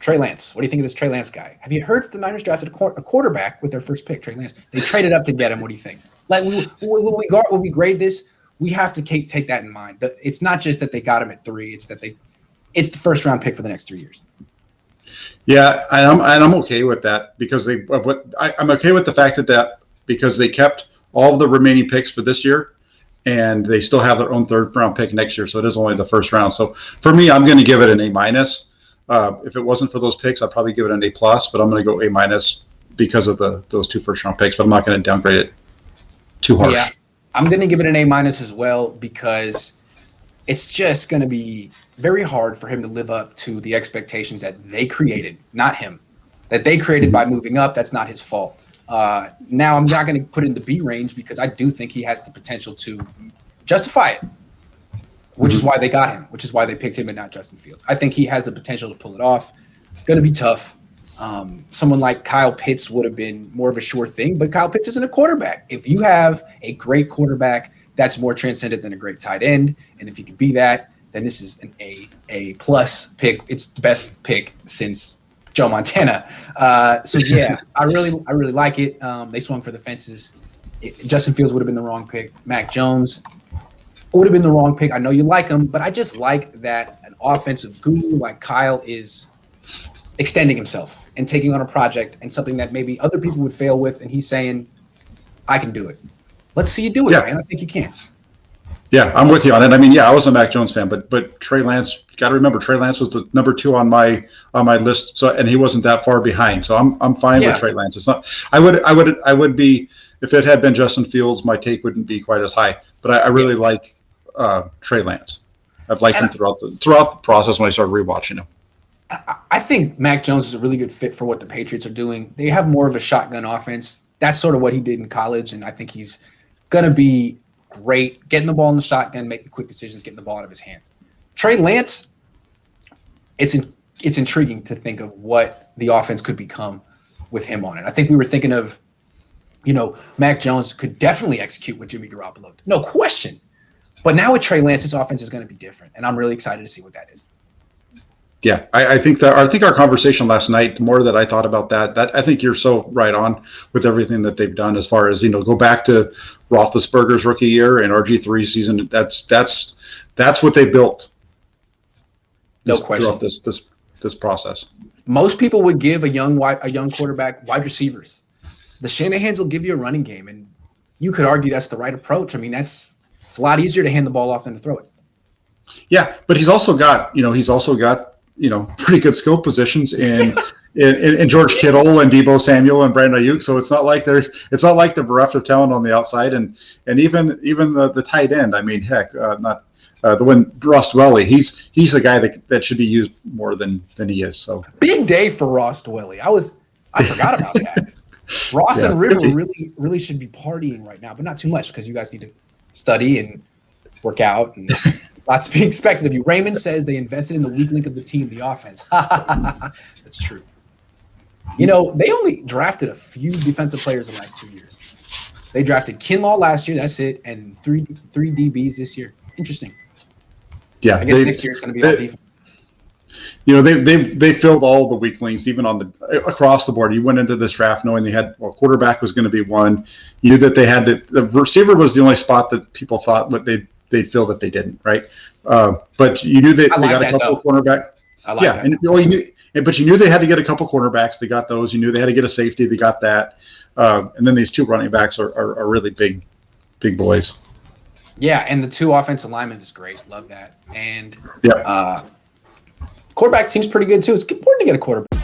Trey Lance. What do you think of this Trey Lance guy? Have you heard the Niners drafted a quarterback with their first pick, Trey Lance? They traded up to get him. What do you think? Like when we grade this, we have to take that in mind. It's not just that they got him at 3; it's that it's the first round pick for the next 3 years. Yeah, and I'm okay with that because I'm okay with the fact that because they kept all of the remaining picks for this year, and they still have their own third round pick next year, so it is only the first round. So for me, I'm going to give it an A-. If it wasn't for those picks, I'd probably give it an A+, but I'm going to go A- because of those 2 first round picks. But I'm not going to downgrade it too harsh. Yeah, I'm going to give it an A- as well because it's just going to be very hard for him to live up to the expectations that they created, not him, that they created by moving up. That's not his fault. Now, I'm not going to put it in the B range because I do think he has the potential to justify it, which is why they got him, which is why they picked him and not Justin Fields. I think he has the potential to pull it off. It's going to be tough. Someone like Kyle Pitts would have been more of a sure thing, but Kyle Pitts isn't a quarterback. If you have a great quarterback, that's more transcendent than a great tight end. And if you can be that, then this is an A+ pick. It's the best pick since Joe Montana. So yeah, I really like it. They swung for the fences. Justin Fields would have been the wrong pick. Mac Jones would have been the wrong pick. I know you like him, but I just like that an offensive guru like Kyle is extending himself and taking on a project and something that maybe other people would fail with, and he's saying, I can do it. Let's see you do it, man. I think you can. Yeah, I'm with you on it. I mean, yeah, I was a Mac Jones fan, but Trey Lance, got to remember, Trey Lance was the number 2 on my list, so and he wasn't that far behind. So I'm fine with Trey Lance. It's not. I would be if it had been Justin Fields, my take wouldn't be quite as high. But I really like Trey Lance. I've liked him throughout the process when I started rewatching him. I think Mac Jones is a really good fit for what the Patriots are doing. They have more of a shotgun offense. That's sort of what he did in college, and I think he's going to be great getting the ball in the shotgun, making quick decisions, getting the ball out of his hands. Trey Lance, it's intriguing to think of what the offense could become with him on it. I think we were thinking of, Mac Jones could definitely execute with Jimmy Garoppolo, no question. But now with Trey Lance, this offense is going to be different, and I'm really excited to see what that is. Yeah, I think our conversation last night, the more that I thought about that I think you're so right on with everything that they've done as far as, go back to Roethlisberger's rookie year and RG3 season. That's what they built. No question. Throughout this process. Most people would give a young quarterback wide receivers. The Shanahans will give you a running game, and you could argue that's the right approach. I mean, it's a lot easier to hand the ball off than to throw it. Yeah, but he's also got pretty good skill positions in George Kittle and Deebo Samuel and Brandon Ayuk. So it's not like they're bereft of talent on the outside, and even the tight end. I mean, heck, not the one Ross Dwelly. He's a guy that should be used more than he is. So big day for Ross Dwelly. I forgot about that. Ross and River really should be partying right now, but not too much because you guys need to study and work out and. Lots to be expected of you. Raymond says they invested in the weak link of the team, the offense. That's true. They only drafted a few defensive players in the last 2 years. They drafted Kinlaw last year. That's it. And three DBs this year. Interesting. Yeah. I guess next year it's going to be all defense. They filled all the weak links, even across the board. You went into this draft knowing they had quarterback was going to be one. You knew that they had the receiver was the only spot that people thought what they'd feel that they didn't, right? But you knew that they got a couple of cornerback. I like that. But you knew they had to get a couple cornerbacks. They got those. You knew they had to get a safety. They got that. And then these 2 running backs are really big boys. Yeah, and the 2 offensive linemen is great. Love that. And yeah, quarterback seems pretty good too. It's important to get a quarterback.